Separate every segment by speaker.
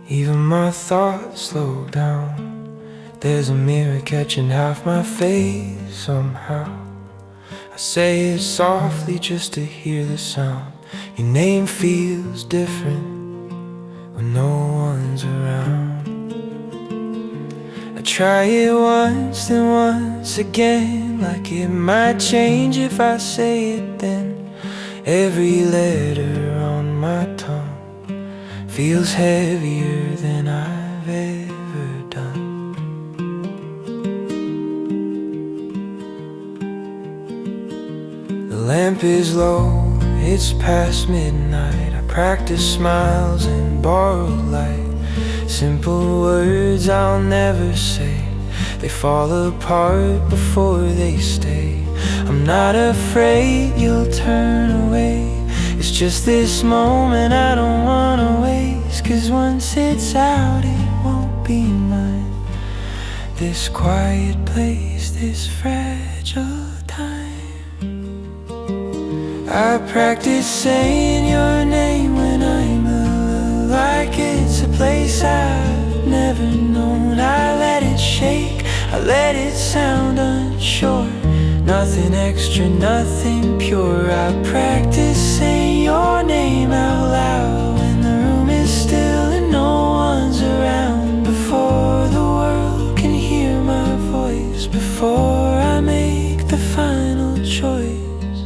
Speaker 1: Even my thoughts slow down. There's a mirror catching half my face somehow. I say it softly just to hear the sound. Your name feels different when no one's around. I try it once, then once again, like it might change if I say it then. Every letter on my tongue feels heavier than I've ever done. The lamp is low, it's past midnight. I practice smiles and borrowed light. Simple words I'll never say, they fall apart before they stay. I'm not afraid you'll turn away. It's just this moment I don't wanna waste, 'cause once it's out it won't be mine. This quiet place, this fragile time. I practice saying your name when I'm alone, like it's a place I've never known. I let it shake, I let it sound unsure. Nothing extra, nothing pure. I practice saying your name out loud when the room is still and no one's around. Before the world can hear my voice, before I make the final choice.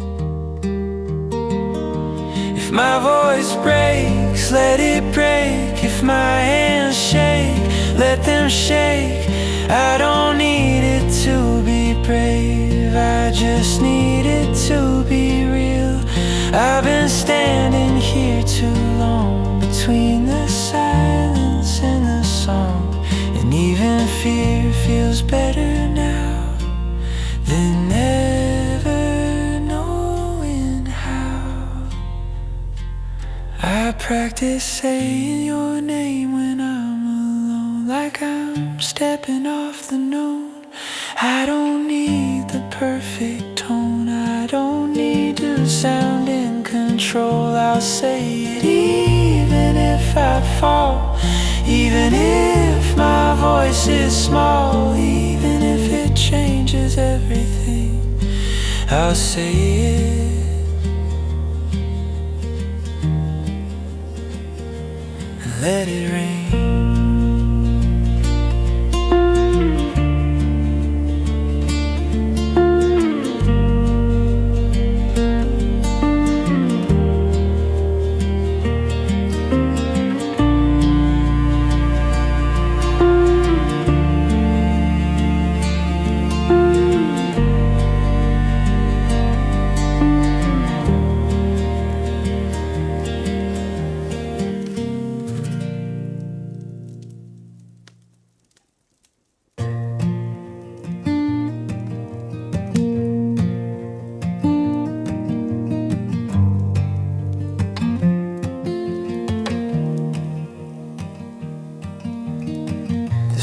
Speaker 1: If my voice breaks, let it break. If my hands shake, let them shake. I don't need it to be brave, I just need it to be real. I've been standing here too long, between the silence and the song. And even fear feels better now than never knowing how. I practice saying your name when I'm alone, like I'm stepping off the known. I don't need the perfect tone, I don't need to sound in control. I'll say it even if I fall, even if my voice is small, even if it changes everything. I'll say it and let it rain.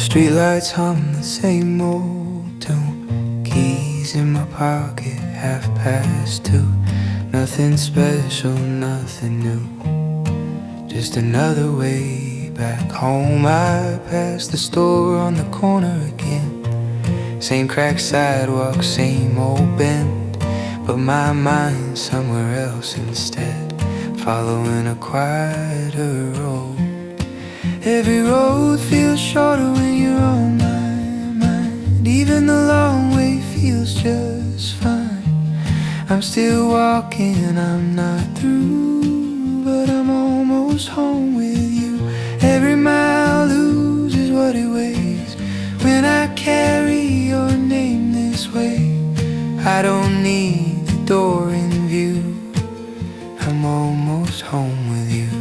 Speaker 1: Streetlights hum the same old tune. Keys in my pocket, 2:30. Nothing special, nothing new, just another way back home. I pass the store on the corner again. Same cracked sidewalk, same old bend, but my mind's somewhere else instead, following a quieter road. Every road feels shorter when you're on my mind. Even the long way feels just fine. I'm still walking, I'm not through, but I'm almost home with you. Every mile loses what it weighs when I carry your name this way. I don't need the door in view, I'm almost home with you.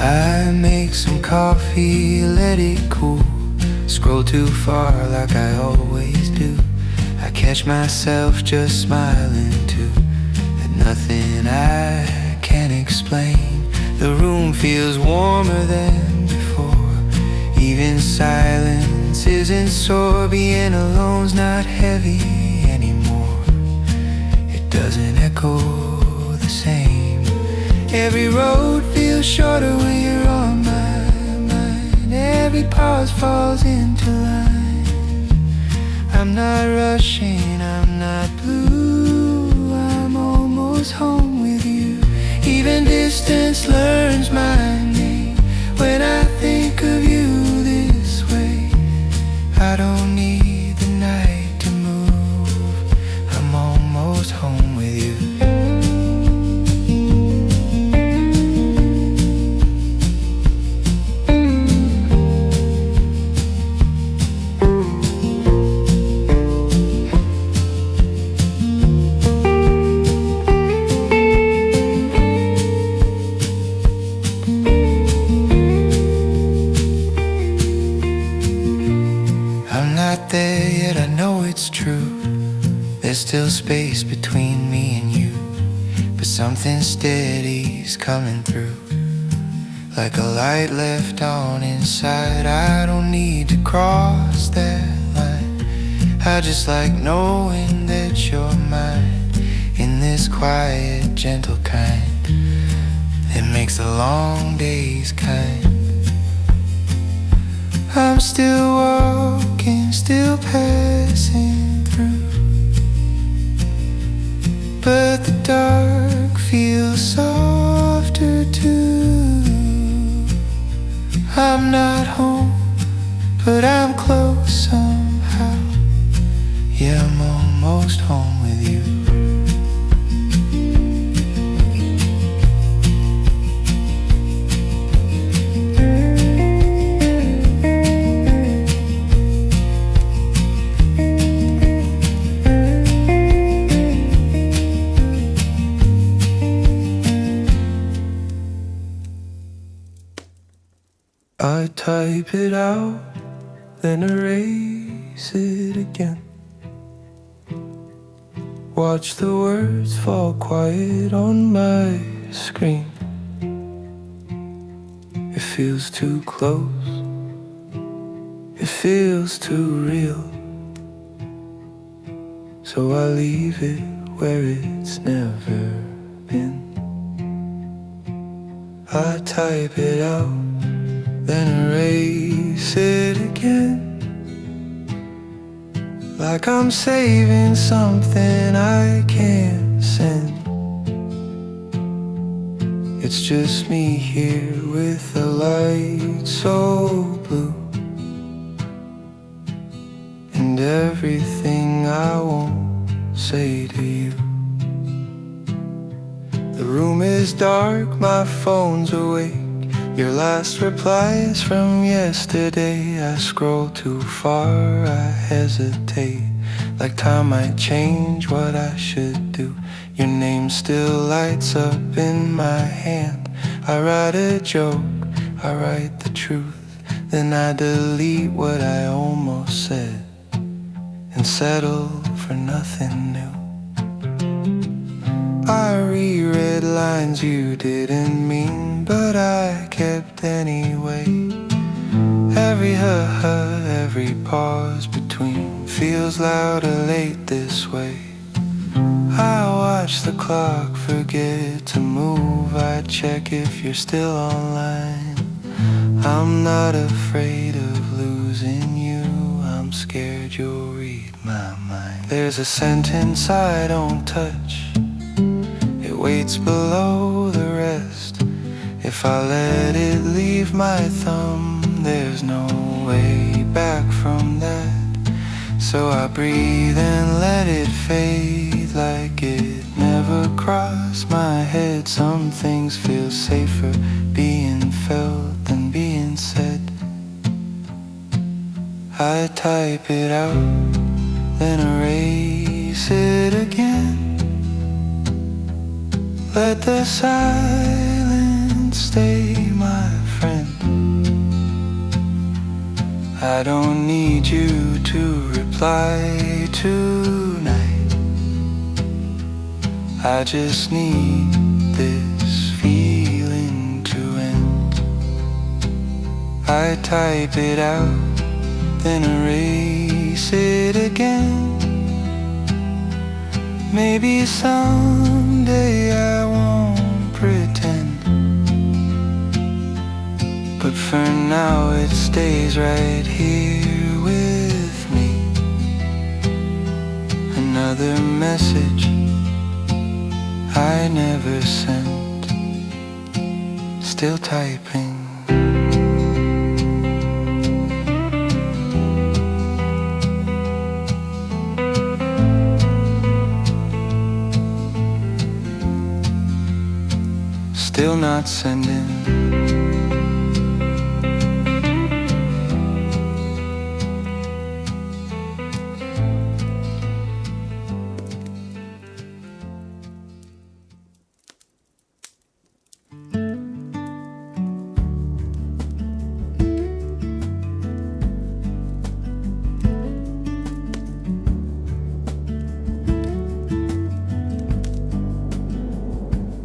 Speaker 1: I make some coffee, let it cool. Scroll too far like I always do. I catch myself just smiling too, at nothing I can't explain. The room feels warmer than before. Even silence isn't sore. Being alone's not heavy anymore. It doesn't echo the same. Every road feels shorter when you're on my mind. Every pause falls into line. I'm not rushing, I'm not blue, I'm almost home with you. Even distance learns my name when I think of you this way. I don't need the night to move, I'm almost home with you. There yet, I know it's true. There's still space between me and you, but something steady's coming through, like a light left on inside. I don't need to cross that line. I just like knowing that you're mine, in this quiet, gentle kind that makes the long days kind. I'm still walking, still passing through, but the dark feels softer too. I'm not home, but I'm close somehow. Yeah, I'm almost home with you. I type it out, then erase it again. Watch the words fall quiet on my screen. It feels too close, it feels too real, so I leave it where it's never been. I type it out, then erase it again, like I'm saving something I can't send. It's just me here with a light so blue, and everything I won't say to you. The room is dark, my phone's awake. Your last reply is from yesterday. I scroll too far, I hesitate, like time might change what I should do. Your name still lights up in my hand. I write a joke, I write the truth, then I delete what I almost said and settle for nothing new. I reread lines you didn't mean, but I kept anyway. Every ha-ha, every pause between feels louder late this way. I watch the clock, forget to move. I check if you're still online. I'm not afraid of losing you, I'm scared you'll read my mind. There's a sentence I don't touch, it waits below the rest. If I let it leave my thumb, there's no way back from that. So I breathe and let it fade, like it never crossed my head. Some things feel safer being felt than being said. I type it out, then erase it again. Let the silence stay my friend. I don't need you to reply tonight. I just need this feeling to end. I type it out, then erase it again. Maybe someday I won't pretend, but for now it stays right here with me. Another message I never sent, still typing. Still not sending.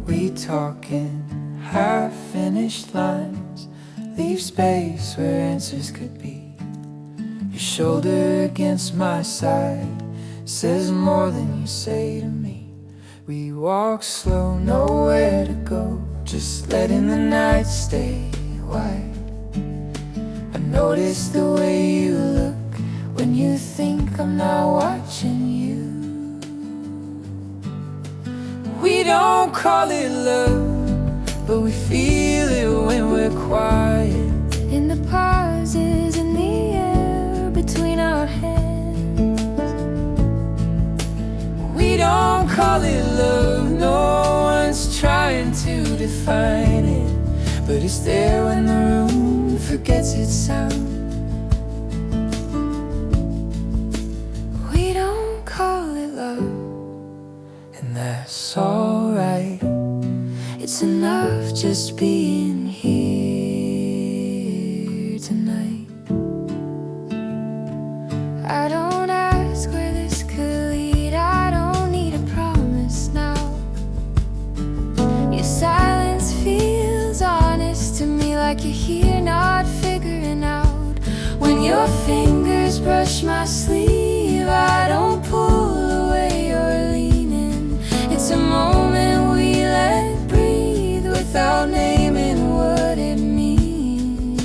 Speaker 1: We talking half-finished lines, leave space where answers could be. Your shoulder against my side says more than you say to me. We walk slow, nowhere to go, just letting the night stay wide. I notice the way you look when you think I'm not watching you. We don't call it love, but we feel it when we're quiet. In the pauses in the air between our hands. We don't call it love, no one's trying to define it, but it's there when the room forgets its sound. We don't call it love, and that's alright. It's enough just being here tonight. I don't ask where this could lead, I don't need a promise now. Your silence feels honest to me, like you're here not figuring out. When your fingers brush my sleeve, I don't pull away or lean in. It's a moment we let breathe without naming what it means.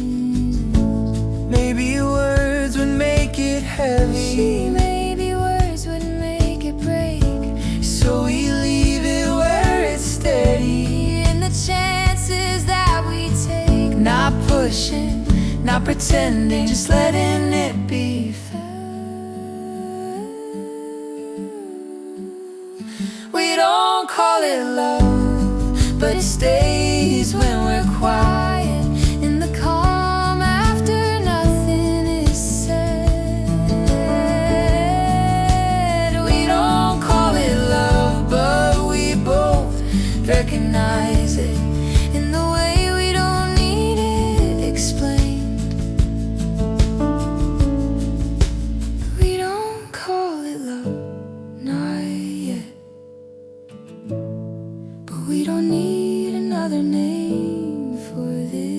Speaker 1: Maybe words would make it heavy, maybe words would make it break. So we leave it where it's steady, in the chances that we take. Not pushing, not pretending, just letting it be felt. We don't call it love, but it stays when we're quiet. In the calm after nothing is said. We don't call it love, but we both recognize it in the way we don't need it explained. We don't call it love, not yet. But we don't need another name for this.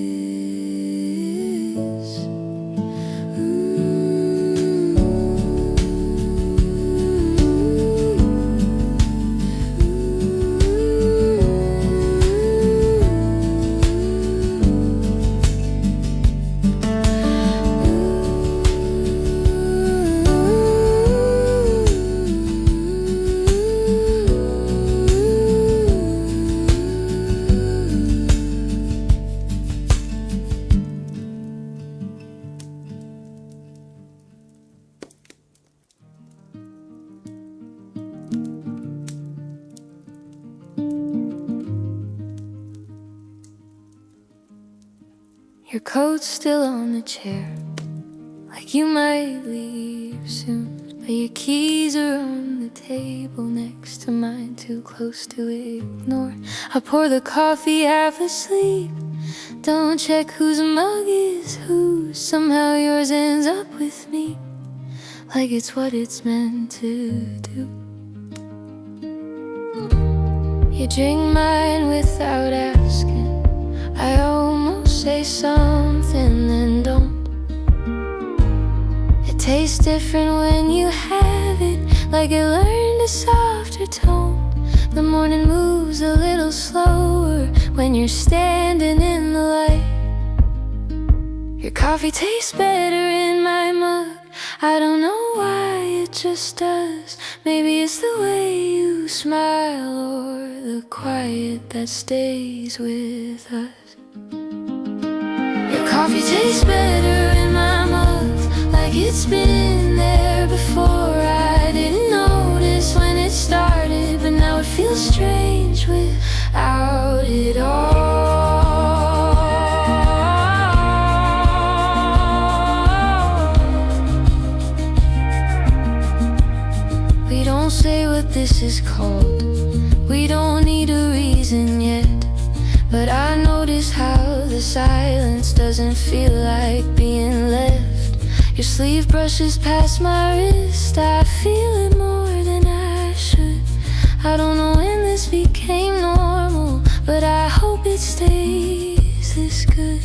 Speaker 1: Your coat's still on the chair, like you might leave soon. But your keys are on the table next to mine, too close to ignore. I pour the coffee half asleep, don't check whose mug is whose. Somehow yours ends up with me, like it's what it's meant to do. You drink mine without asking, I almost say something then don't. It tastes different when you have it, like it learned a softer
Speaker 2: tone. The morning moves a little slower when you're standing in the light. Your coffee tastes better in my mug. I don't know why, it just does. Maybe it's the way you smile or the quiet that stays with us. Your coffee tastes better in my mug, like it's been there before. I didn't notice when it started, but now it feels strange without it all. We don't say what this is called, we don't need a reason yet. But I notice how the silence doesn't feel like being left. Your sleeve brushes past my wrist, I feel it more than I should. I don't know when this became normal, but I hope it stays this good.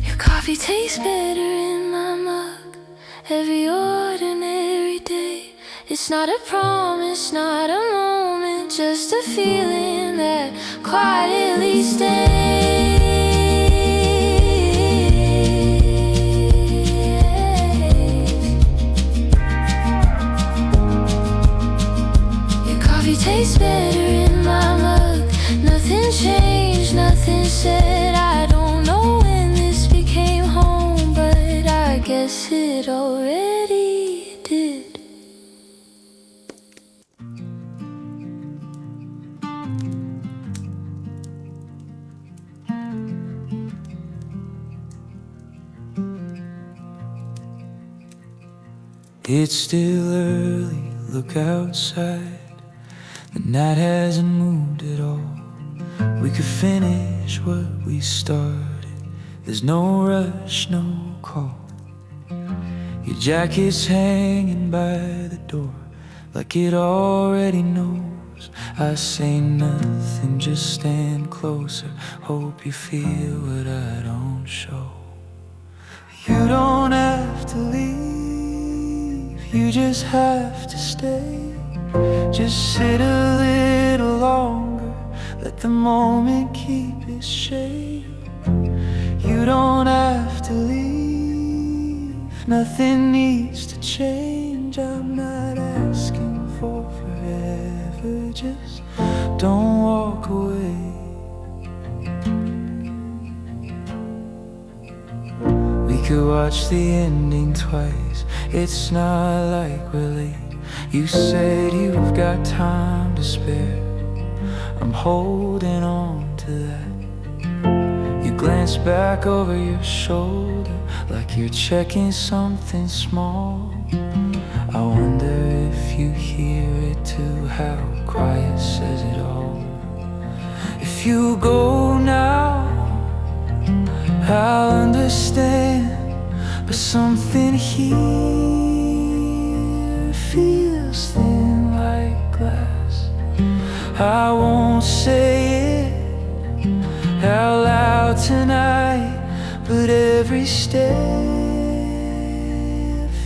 Speaker 2: Your coffee tastes better in my mug every ordinary day. It's not a promise, not a moment, just a feeling that quietly stays. Your coffee tastes better in my mug. Nothing changed, nothing said. I don't know when this became home, but I guess it already did.
Speaker 1: It's still early, look outside. The night hasn't moved at all. We could finish what we started. There's no rush, no call. Your jacket's hanging by the door, like it already knows. I say nothing, just stand closer. Hope you feel what I don't show. You don't have to leave, you just have to stay. Just sit a little longer, let the moment keep its shape. You don't have to leave, nothing needs to change. I'm not asking for forever, just don't walk away. We could watch the ending twice, it's not like we're late. You said you've got time to spare, I'm holding on to that. You glance back over your shoulder, like you're checking something small. I wonder if you hear it too, how quiet says it all. If you go now, I'll understand, but something here feels thin like glass. I won't say it out loud tonight, but every step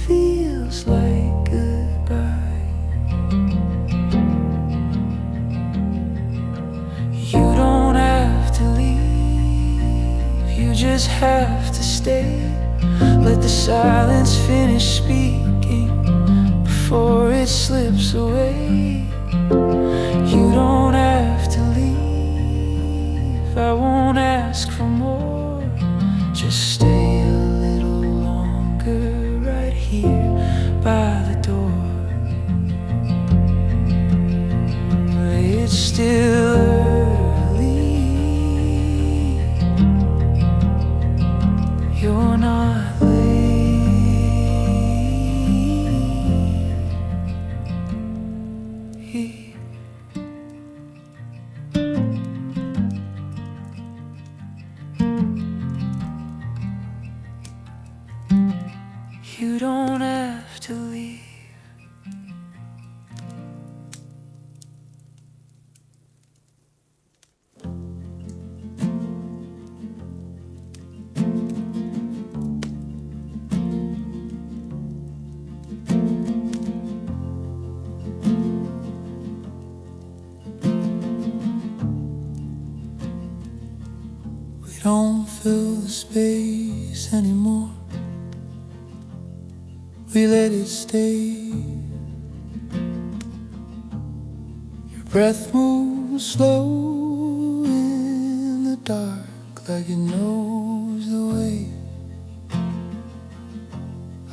Speaker 1: feels like goodbye. You don't have to leave, you just have to stay. Let the silence finish speaking before it slips away. You don't have to leave, I won't ask for more. Just stay a little longer right here by the door. It's still early, you're not late. You don't have to leave. don't fill the space anymore. We let it stay. Your breath moves slow in the dark, like it knows the way.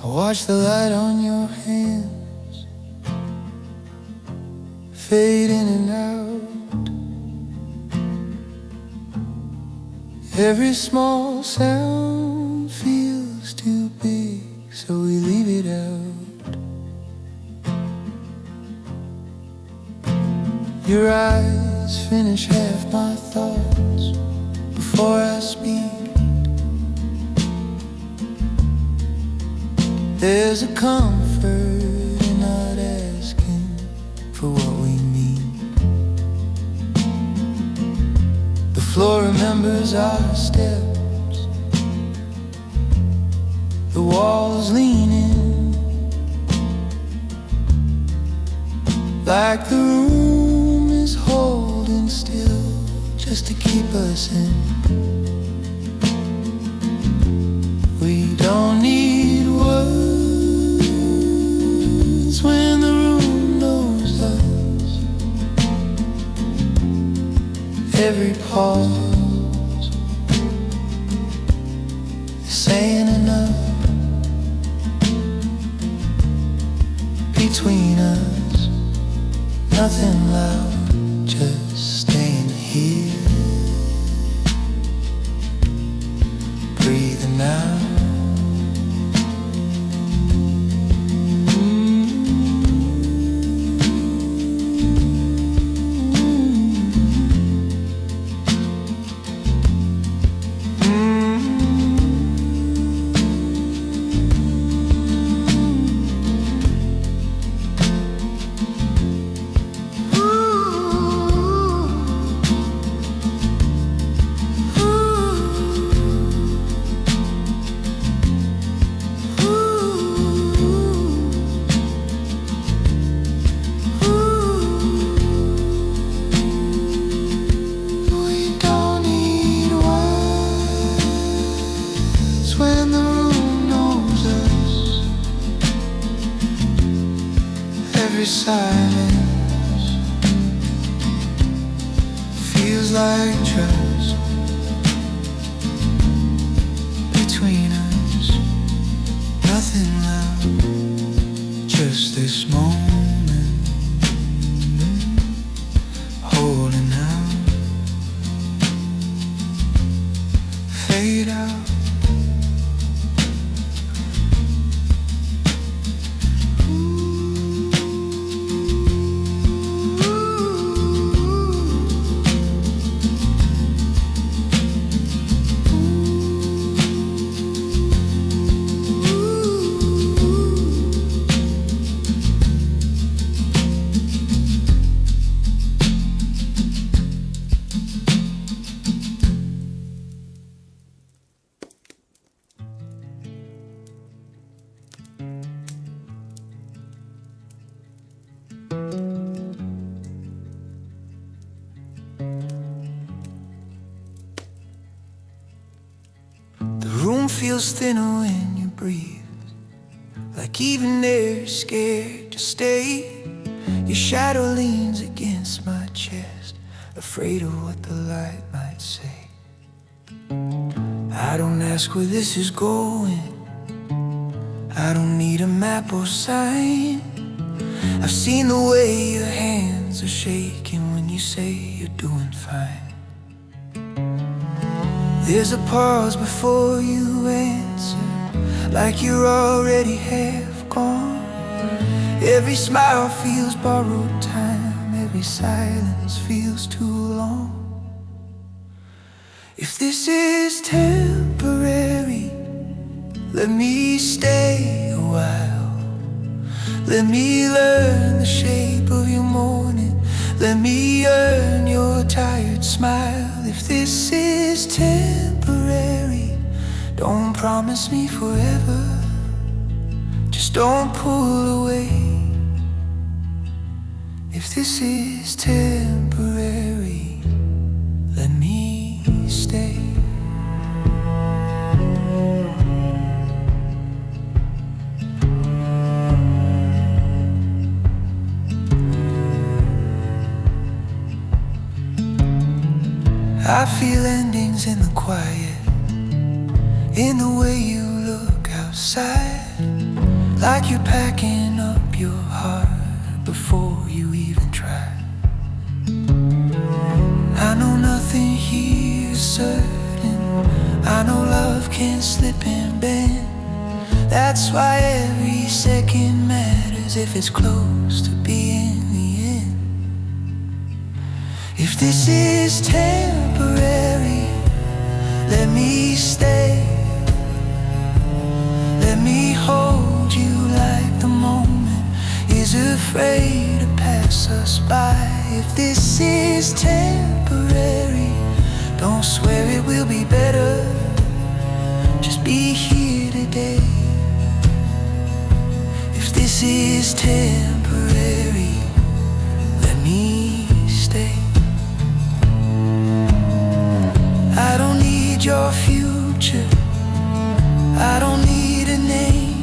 Speaker 1: I watch the light on your hands fade in and out. Every small sound feels too big, so we leave it out. Your eyes finish half my thoughts before I speak. There's a comfort in not asking for what we need. The floor remembers our steps, the walls lean in, like the room is holding still just to keep us in. We don't need words when the room knows us. Every pause is saying enough. Between us, nothing loud, just staying here, breathing out. When the room knows us, every silence feels like trust. Between us, nothing loud, just this moment, holding out, fade out. The room feels thinner when you breathe, like even air is scared to stay. Your shadow leans against my chest, afraid of what the light might say. I don't ask where this is going, I don't need a map or sign. I've seen the way your hands are shaking when you say you're doing fine. There's a pause before you answer, like you're already half gone. Every smile feels borrowed time, every silence feels too long. If this is temporary, let me stay a while. Let me learn the shape of your morning, let me earn your tired smile. If this is temporary, don't promise me forever, just don't pull away. If this is temporary, let me stay. I feel endings in the quiet, in the way you look outside, like you're packing up your heart before you even try. I know nothing here is certain, I know love can slip and bend. That's why every second matters if it's close to being the end. If this is temporary, let me stay. Let me hold you like the moment is afraid to pass us by. If this is temporary, don't swear it will be better, just be here today. If this is temporary, let me stay. I don't need your future, I don't need a name,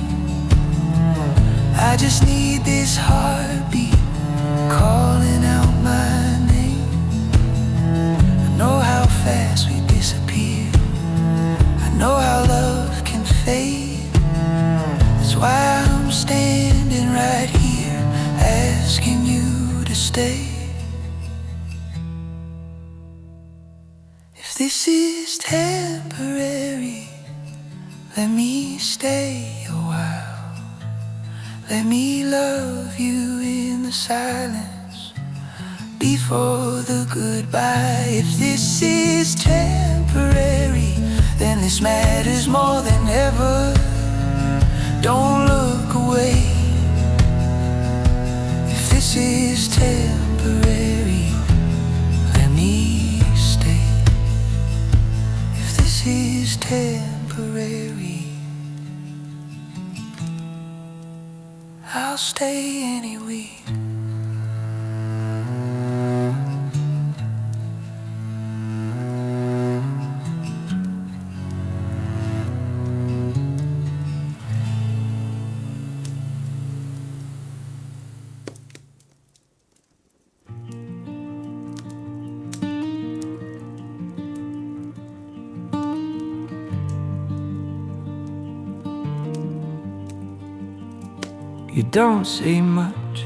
Speaker 1: I just need this heartbeat calling out my name. I know how fast we disappear, I know how love can fade. That's why I'm standing right here asking you to stay. If this is temporary, let me stay a while. Let me love you in the silence before the goodbye. If this is temporary, then this matters more than ever. Don't look away. If this is temporary, let me stay. If this is temporary, I'll stay any week. You don't say much,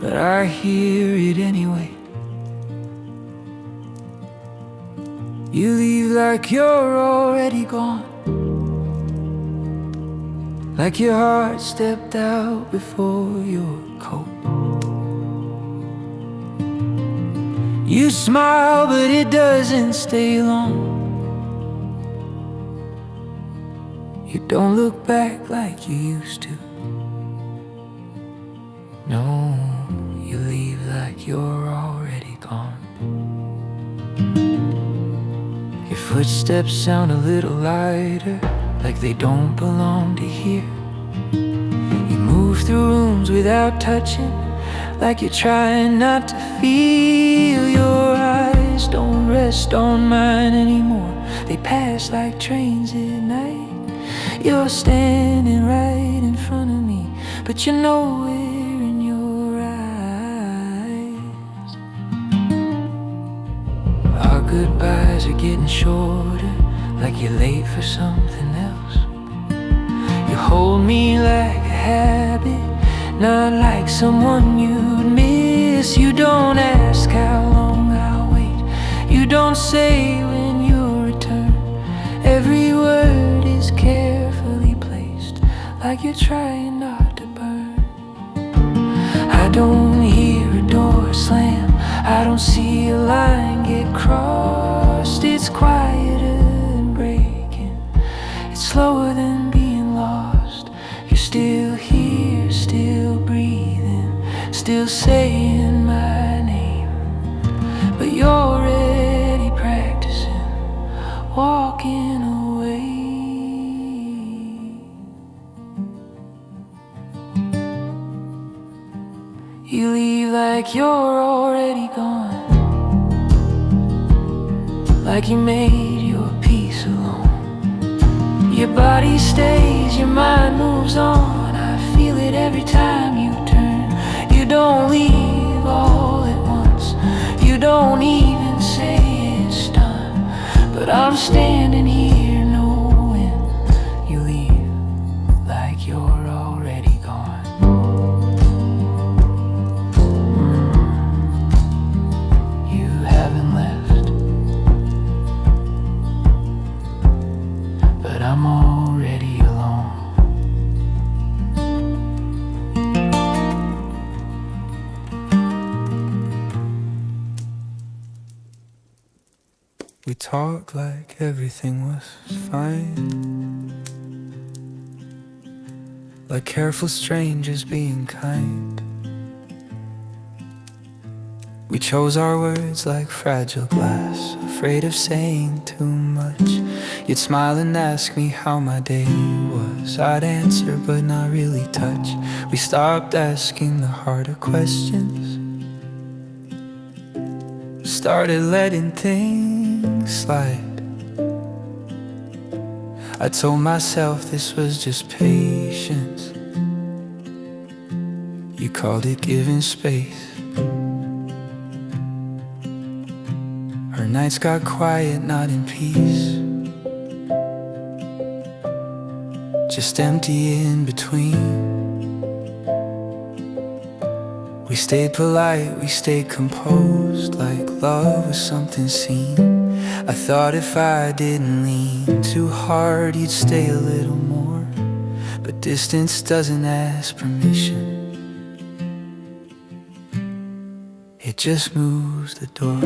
Speaker 1: but I hear it anyway. You leave like you're already gone, like your heart stepped out before your coat. You smile, but it doesn't stay long. You don't look back like you used to. No, you leave like you're already gone. Your footsteps sound a little lighter, like they don't belong to here. You move through rooms without touching, like you're trying not to feel. Your eyes don't rest on mine anymore, they pass like trains at night. You're standing right in front of me, but you're nowhere in your eyes. Our goodbyes are getting shorter, like you're late for something else. You hold me like a habit, not like someone you'd miss. You don't ask how long I'll wait, you don't say when you'll return. Every word is carefully placed, like you're trying not to burn. I don't hear a door slam, I don't see a line get crossed. It's quieter than breaking, it's slower than being lost. You're still here, still breathing, still saying my name, but you're already practicing walking away. You leave like you're already gone, like you made your peace alone. Your body stays, your mind moves on. I feel it every time you turn. You don't leave all at once, don't even say it's done, but I'm standing here knowing you leave like you're already gone. You haven't left, but I'm already alone. We talked like everything was fine, like careful strangers being kind. We chose our words like fragile glass, afraid of saying too much. You'd smile and ask me how my day was. I'd answer but not really touch. We stopped asking the harder questions, started letting things slide. I told myself this was just patience. You called it giving space. Our nights got quiet, not in peace, just empty in between. We stayed polite, we stayed composed, like love was something seen. I thought if I didn't lean too hard, you'd stay a little more. But distance doesn't ask permission, it just moves the door.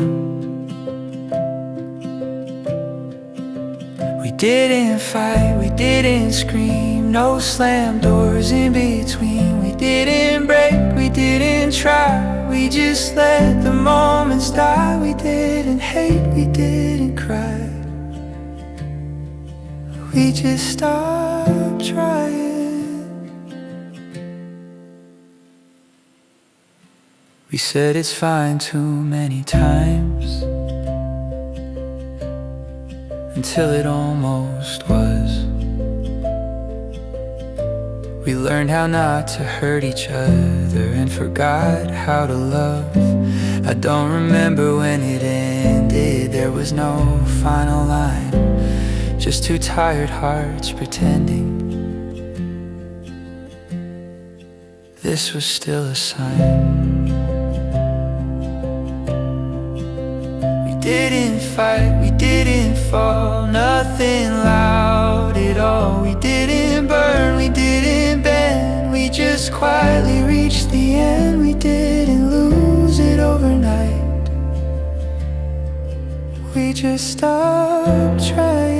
Speaker 1: We didn't fight, we didn't scream, no slam doors in between. We didn't break, we didn't try, we just let the moments die. We didn't hate, we didn't cry, we just stopped trying. We said it's fine too many times, until it almost was. We learned how not to hurt each other and forgot how to love. I don't remember when it ended, there was no final line, just two tired hearts pretending this was still a sign. We didn't fight, we didn't fall, nothing loud at all. We didn't burn, we didn't bend, we just quietly reached the end. We didn't lose it overnight, we just stopped trying.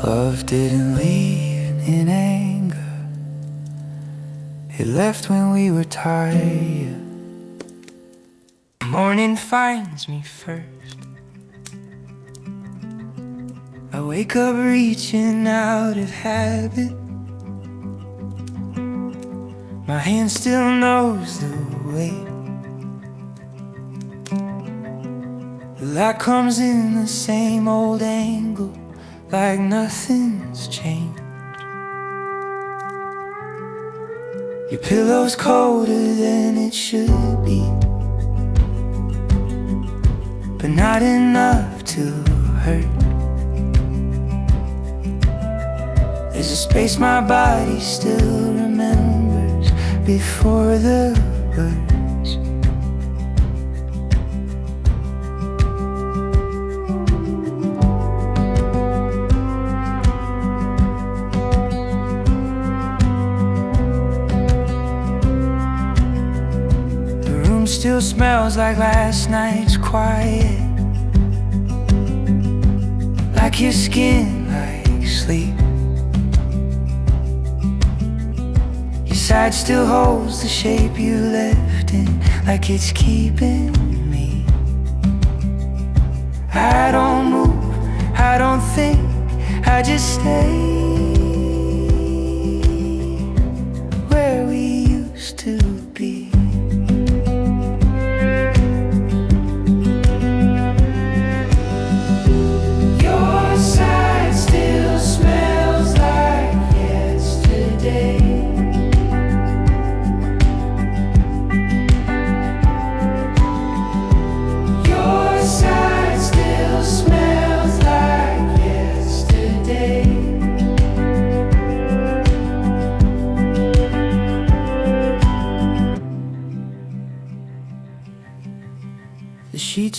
Speaker 1: Love didn't leave in anger, it left when we were tired. Morning finds me first, I wake up reaching out of habit. My hand still knows the way. The light comes in the same old angle, like nothing's changed. Your pillow's colder than it should be, but not enough to hurt. There's a space my body still remembers before the birds. Still smells like last night's quiet, like your skin, like sleep. Your side still holds the shape you left in, like it's keeping me. I don't move, I don't think, I just stay.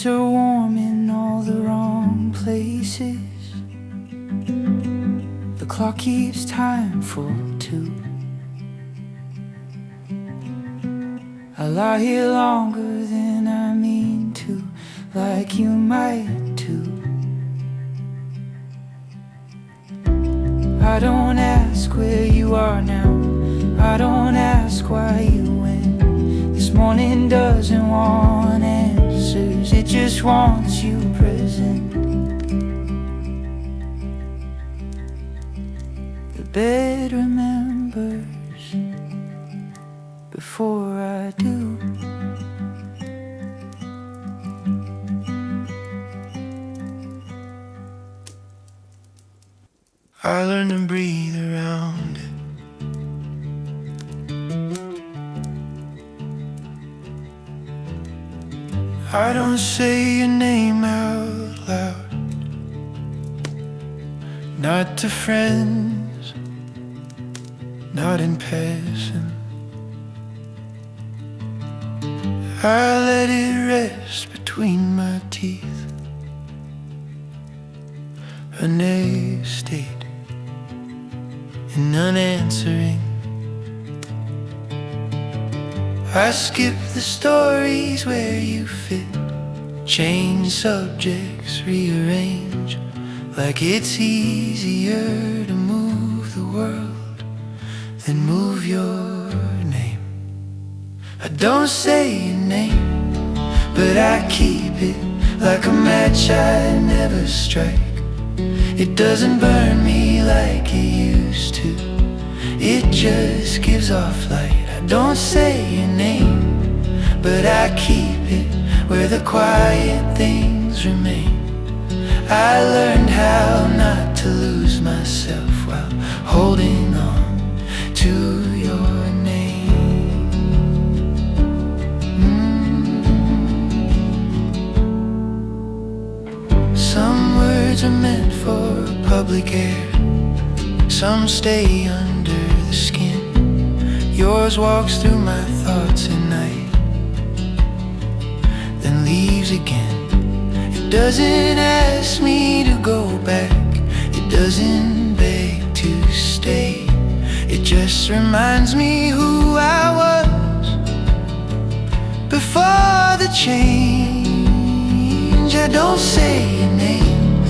Speaker 1: Nights are warm in all the wrong places. The clock keeps time for two. I lie here longer than I mean to, like you might too. I don't ask where you are now, I don't ask why you went. This morning doesn't want answers, it just wants you present. The bed remembers before I do. I learn to breathe around it. I don't say your name out loud, not to friends, not in passing. I let it rest between my teeth, a next state in unanswering. I skip the stories where you fit, change subjects, rearrange, like it's easier to move the world than move your name. I don't say your name, but I keep it like a match I never strike. It doesn't burn me like it used to, it just gives off light. I don't say your name, but I keep it where the quiet things remain. I learned how not to lose myself while holding on to your name. Some words are meant for public air, some stay under the skin. Yours walks through my thoughts at night, then leaves again. It doesn't ask me to go back, it doesn't beg to stay. It just reminds me who I was before the change. I don't say your name,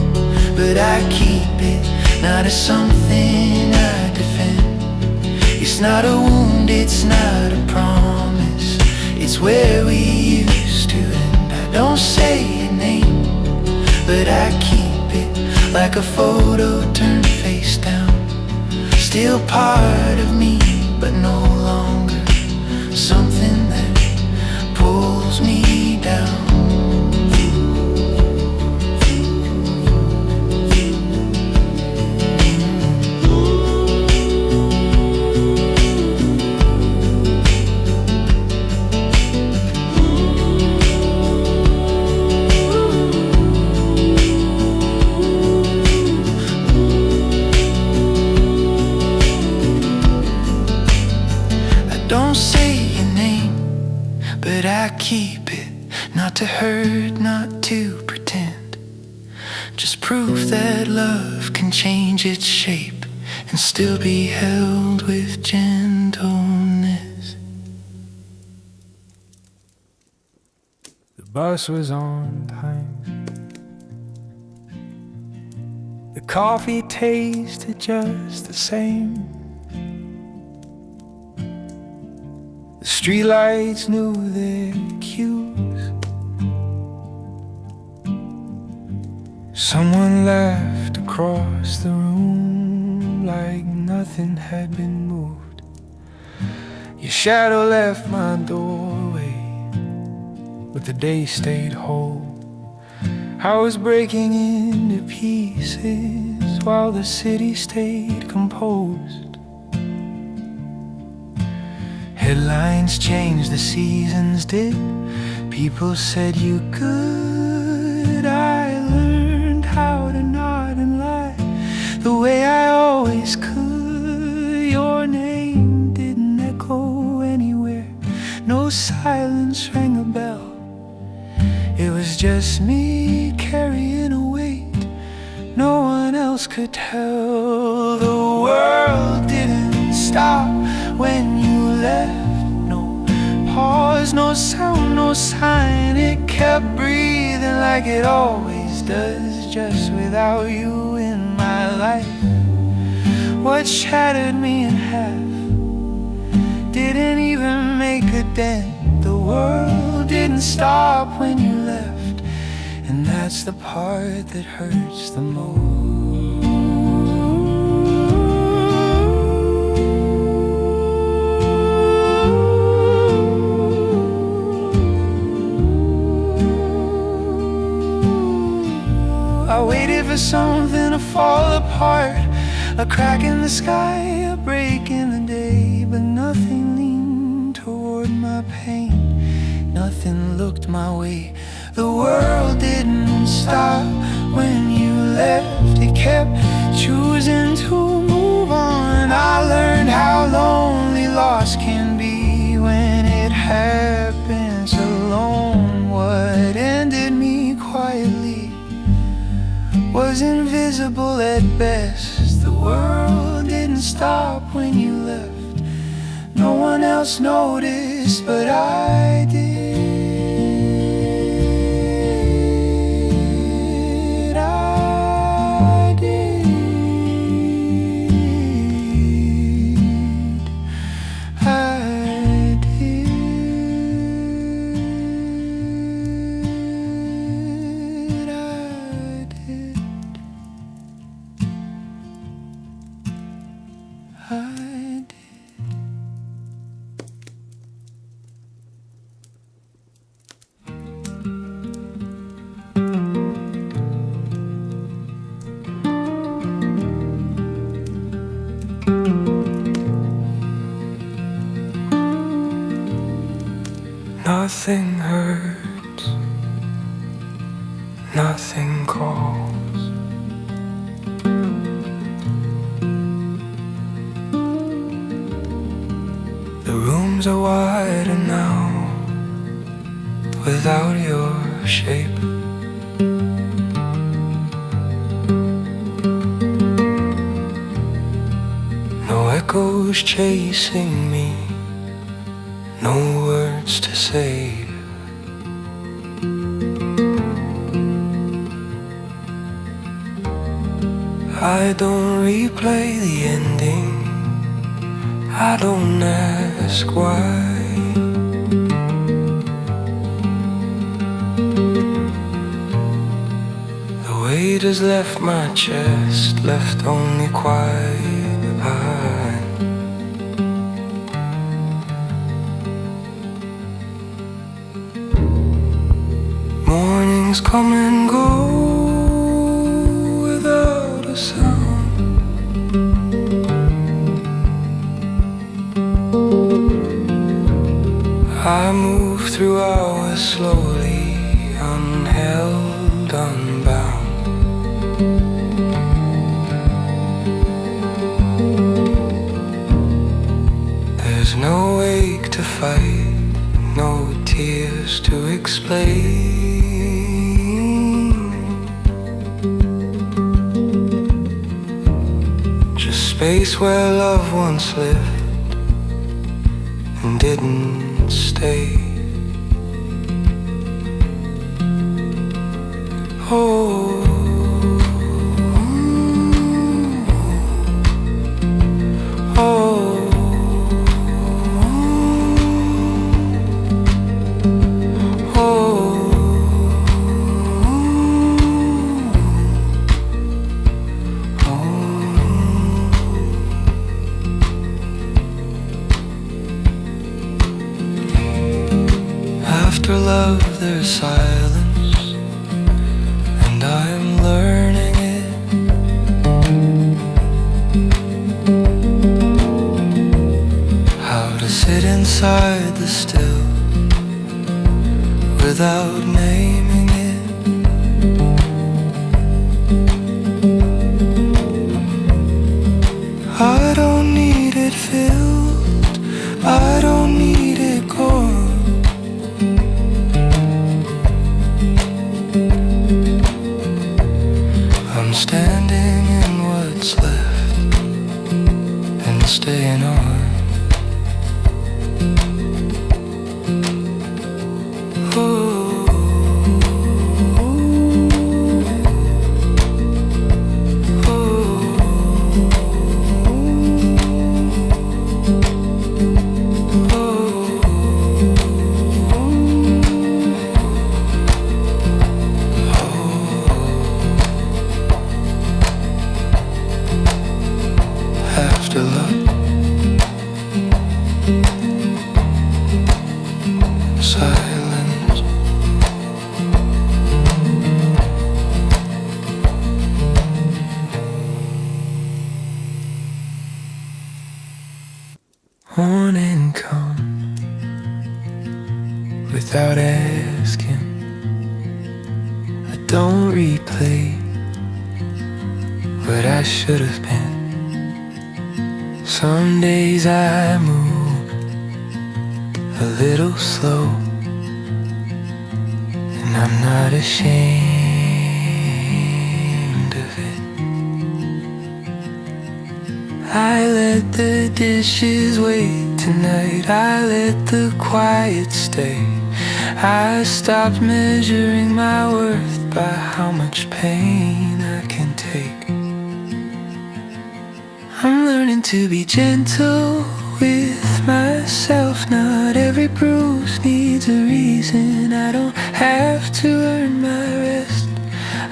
Speaker 1: but I keep it, not as something I defend. It's not a wound, it's not a promise, it's where we used to end. I don't say your name, but I keep it like a photo turned face down. Still part of me, but no longer something that pulls me down. Don't say your name, but I keep it, not to hurt, not to pretend. Just proof that love can change its shape and still be held with gentleness. The bus was on time, the coffee tasted just the same. The streetlights knew their cues. Someone laughed across the room like nothing had been moved. Your shadow left my doorway, but the day stayed whole. I was breaking into pieces while the city stayed composed. Headlines changed, the seasons did. People said you could. I learned how to nod and lie the way I always could. Your name didn't echo anywhere, no silence rang a bell. It was just just me carrying a weight no one else could tell. The world didn't stop when you left. No pause, no sound, no sign. It kept breathing like it always does, just without you in my life. What shattered me in half didn't even make a dent. The world didn't stop when you left, and that's the part that hurts the most. I waited for something to fall apart, a crack in the sky, a break in the day, but nothing leaned toward my pain, nothing looked my way. The world didn't stop when you left, it kept choosing to move on. I learned how lonely loss can be when it happens alone. What ended me quietly was invisible at best. The world didn't stop when you left, no one else noticed, but I did. Nothing hurts, nothing calls. The rooms are wider now without your shape. No echoes chasing me, no words to say. I don't replay the ending, I don't ask why. The weight has left my chest, left only quiet behind. Mornings come and go without a sound. I move through hours slowly, unheld, unbound. There's no ache to fight, no tears to explain. Just space where love once lived and didn't stay. Oh, after love there's silence, and I'm learning it. How to sit inside the still without naming it. I don't need it filled, I don't need it gone. don't replay what I should have been. Some days I move a little slow, and I'm not ashamed of it. I let the dishes wait tonight, I let the quiet stay. I stopped measuring my worth by how much pain I can take. I'm learning to be gentle with myself. Not every bruise needs a reason. I don't have to earn my rest.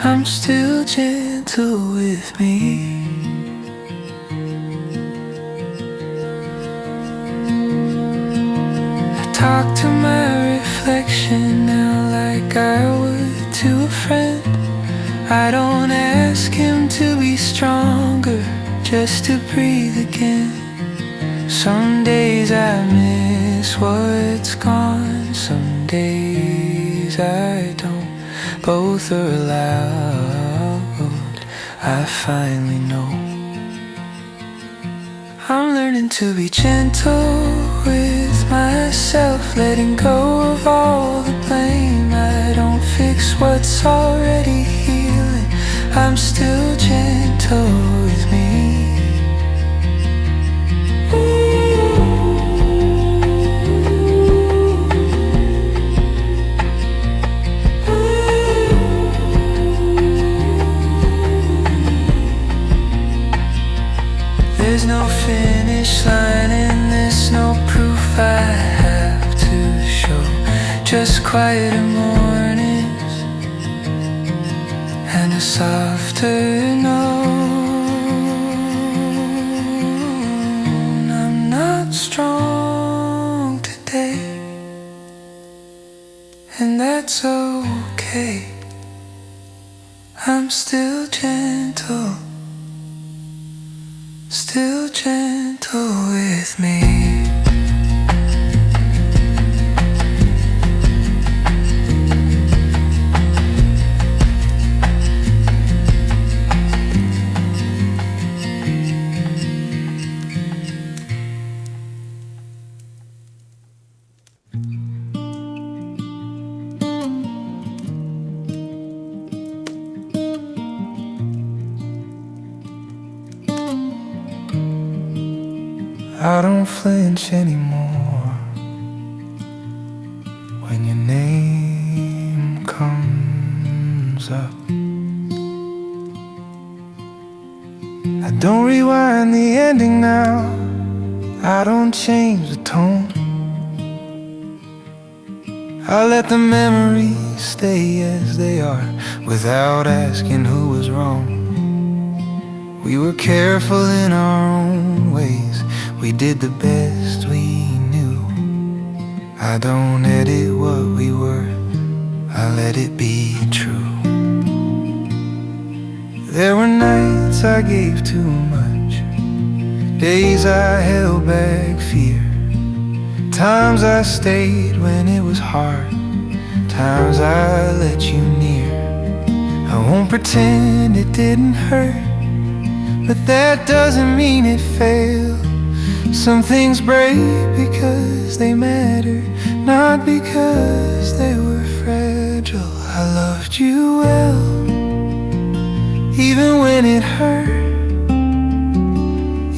Speaker 1: I'm still gentle with me. Talk to my reflection now like I would to a friend. I don't ask him to be stronger, just to breathe again. Some days I miss what's gone, some days I don't. Both are allowed, I finally know. I'm learning to be gentle with myself, letting go of all the blame. I don't fix what's already healing, I'm still gentle with me. There's no finish line and there's no proof I have to show. Just quieter mornings and a softer note. I'm not strong today, and that's okay. I'm still gentle, still gentle with me. I don't flinch anymore when your name comes up. I don't rewind the ending now, I don't change the tone. I let the memories stay as they are, without asking who was wrong. We were careful in our own ways, we did the best we knew. I don't edit what we were, I let it be true. There were nights I gave too much, days I held back fear, times I stayed when it was hard, times I let you near. I won't pretend it didn't hurt, but that doesn't mean it failed. Some things break because they matter, not because they were fragile. I loved you well, even when it hurt,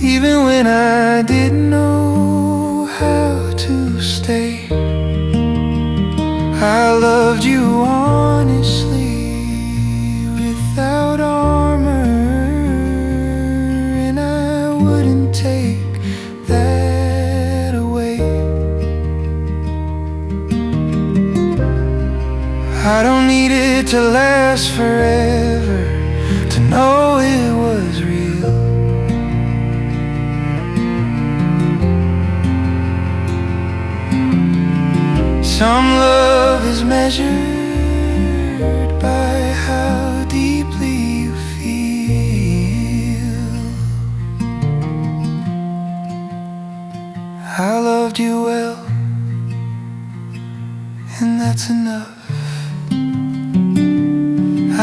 Speaker 1: even when I didn't know how to stay. I loved you honestly, without armor, and I wouldn't take that away. I don't need it to last forever to know it was real. Some love is measured by how deeply you feel. I loved you well, and that's enough.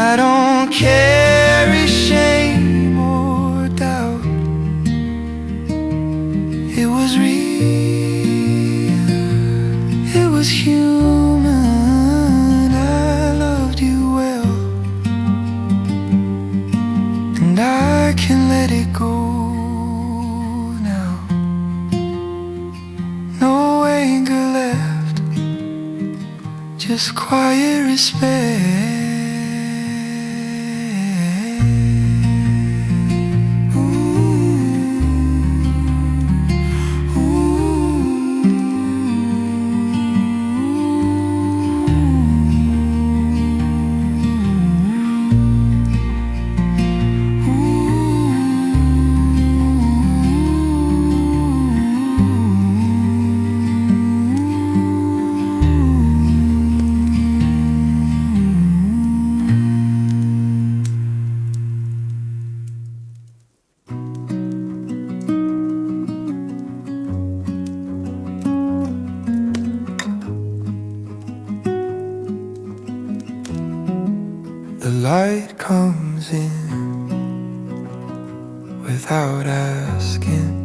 Speaker 1: I don't carry shame or doubt. It was real, it was human. I loved you well, and I can let it go now. No anger left, just quiet respect. The light comes in without asking.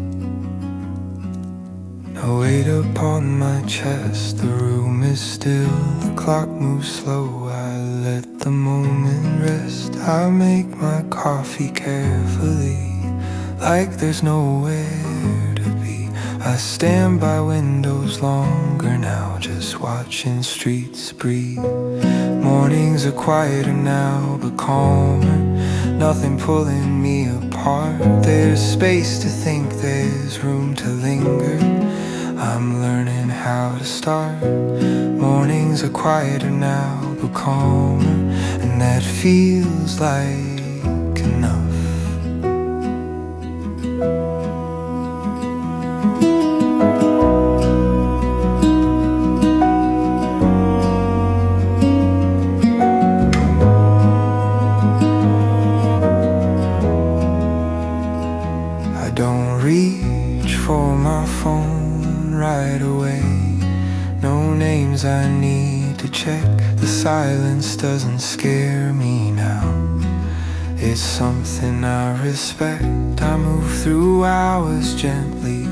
Speaker 1: No weight upon my chest. The room is still, the clock moves slow. I let the moment rest. I make my coffee carefully, like there's nowhere to be. I stand by windows longer now, just watching streets breathe. Mornings are quieter now, but calmer. Nothing pulling me apart. There's space to think, there's room to linger. I'm learning how to start. Mornings are quieter now, but calmer, and that feels like enough. Don't reach for my phone right away. No names I need to check. The silence doesn't scare me now. It's something I respect. I move through hours gently,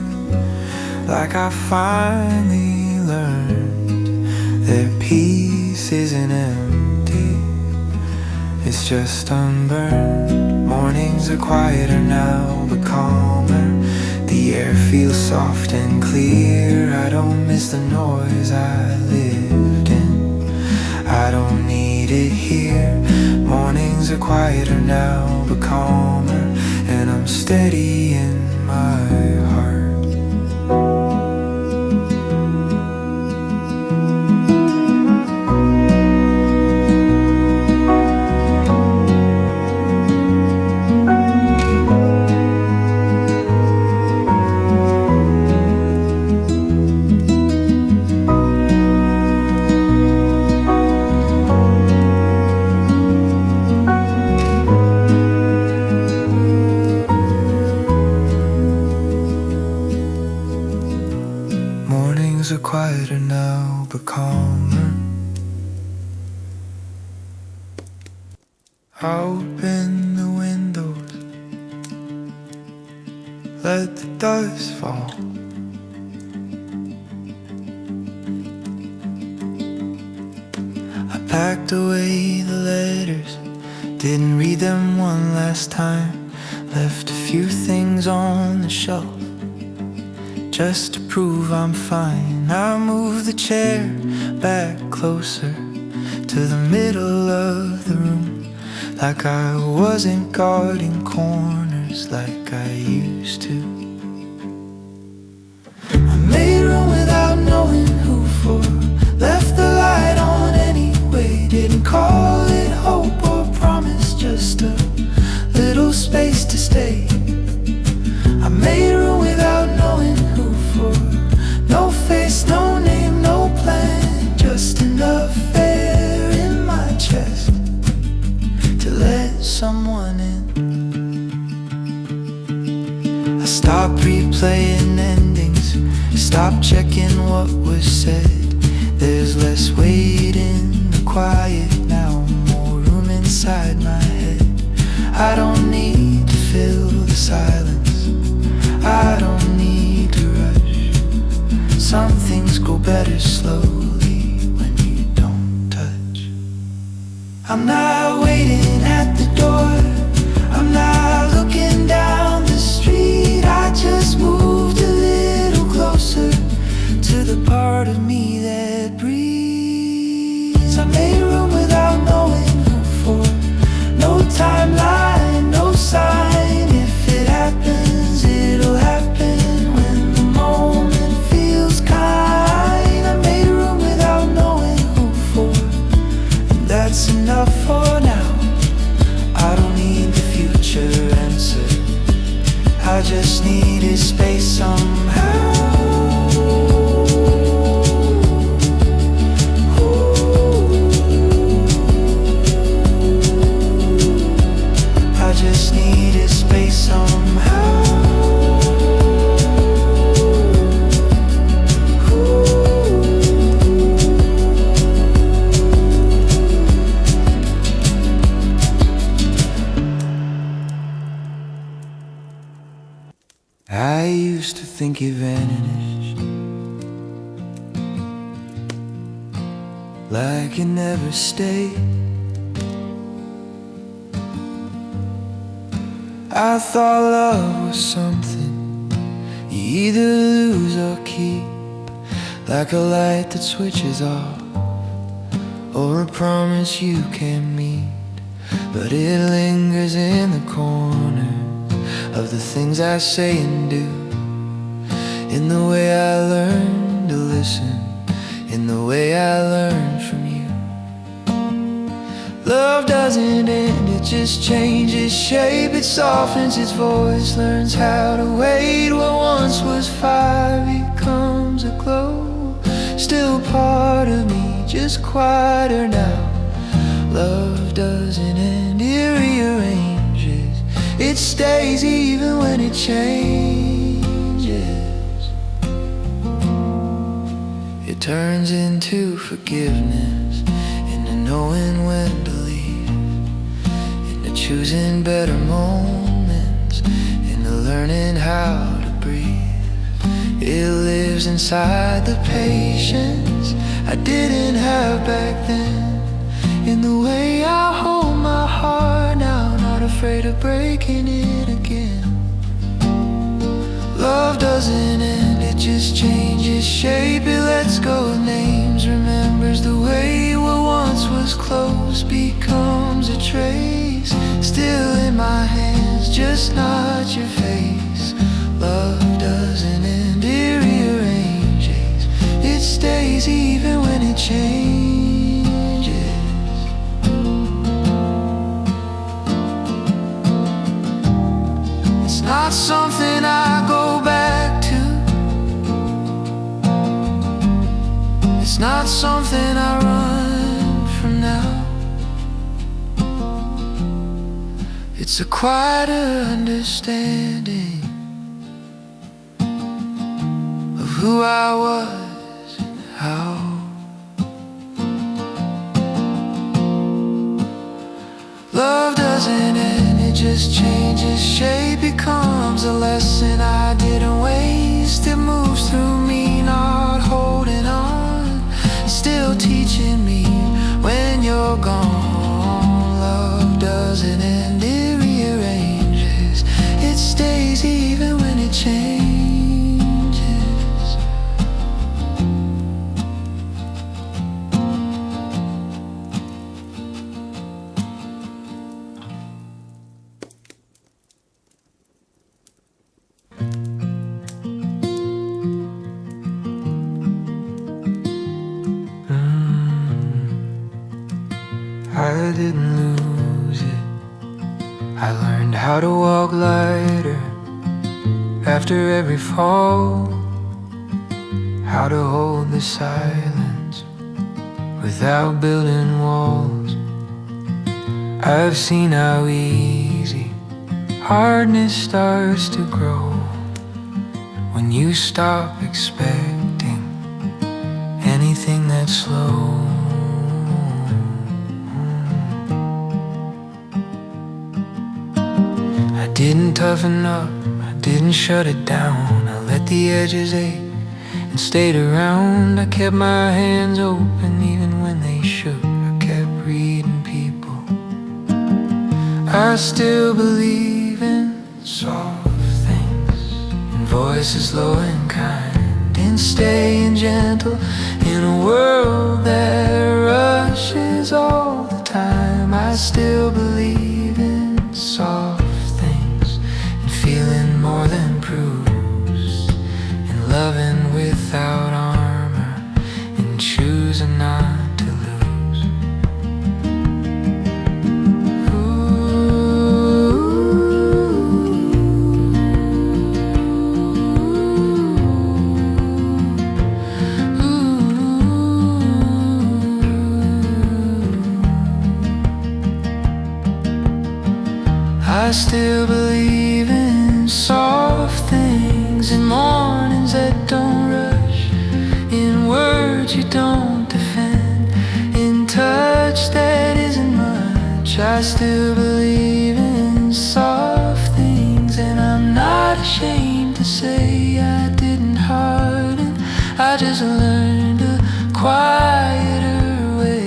Speaker 1: like I finally learned that peace isn't empty, it's just unburned. Mornings are quieter now, but calmer. The air feels soft and clear. I don't miss the noise I lived in. I don't need it here. Mornings are quieter now, but calmer, and I'm steady in my heart. Mornings are quieter now, but calmer. Open the windows, let the dust fall. I packed away the letters, didn't read them one last time. Left a few things on the shelf, just to prove I'm fine. I moved the chair back closer to the middle of the room, like I wasn't guarding corners like I used to. I made room without knowing who for, left the light on anyway. Didn't call it hope or promise, just a little space to stay. I made room without knowing who for, no face, no name, no plan, just enough air in my chest to let someone in. I stopped replaying endings, stopped checking what was said. There's less weight in the quiet now, more room inside inside my head. I don't need to fill the silence, I don't need to rush. Some things go better slowly when you don't touch. I'm not waiting at the door, I'm not looking down the street. I just moved a little closer to the part of me that breathes. I made room without knowing who for. No timeline, no sign. If it happens, it'll happen when the moment feels kind. I made room without knowing who for, and that's enough for now. I don't need the future answer, I just needed space somehow. I just needed space somehow. I used to think it vanished, like it never stayed. I thought love was something you either lose or keep, like a light that switches off, or a promise you can't meet. But it lingers in the corner of the things I say and do, in the way I learn to listen, in the way I learn from you. Love doesn't end, it just changes shape. It softens its voice, learns how to wait. What once was fire becomes a glow, still part of me, just quieter now. Love doesn't end, it rearranges, it stays even when it changes. It turns into forgiveness, into knowing when to leave, into choosing better moments, into learning how to breathe. It lives inside the patience I didn't have back then, in the way I hold my heart now, not afraid of breaking it again. Love doesn't end, it just changes shape. It lets go of names, remembers the way what once was close becomes a trace. Still in my hands, just not your face. Love doesn't end, it rearranges, it stays even when it changes. It's not something I go back to, it's not something I run from now. It's a quieter understanding of who I was and how. Love doesn't end, it just changes shape, becomes a lesson I didn't waste. It moves through me, not holding on, still teaching me when you're gone. Love doesn't end, it rearranges, it stays even when it changes. I didn't lose it, I learned how to walk lighter after every fall, how to hold the silence without building walls. I've seen how easy hardness starts to grow when you stop expecting anything that's slow. didn't toughen up, I didn't shut it down. I let the edges ache and stayed around. I kept my hands open even when they shook. I kept reading people. I still believe in soft things, in voices low and kind, in staying gentle in a world that rushes all the time. I still believe in soft things, in feeling more than proofs, in loving without armor, in choosing not to lose. I still believe in soft things, in mornings that don't rush, in words you don't defend, in touch that isn't much. I still believe in soft things, and I'm not ashamed to say I didn't harden. I just learned a quieter way.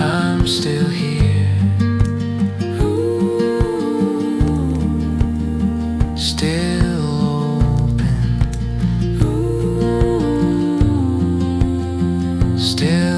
Speaker 1: I'm still here, still open, still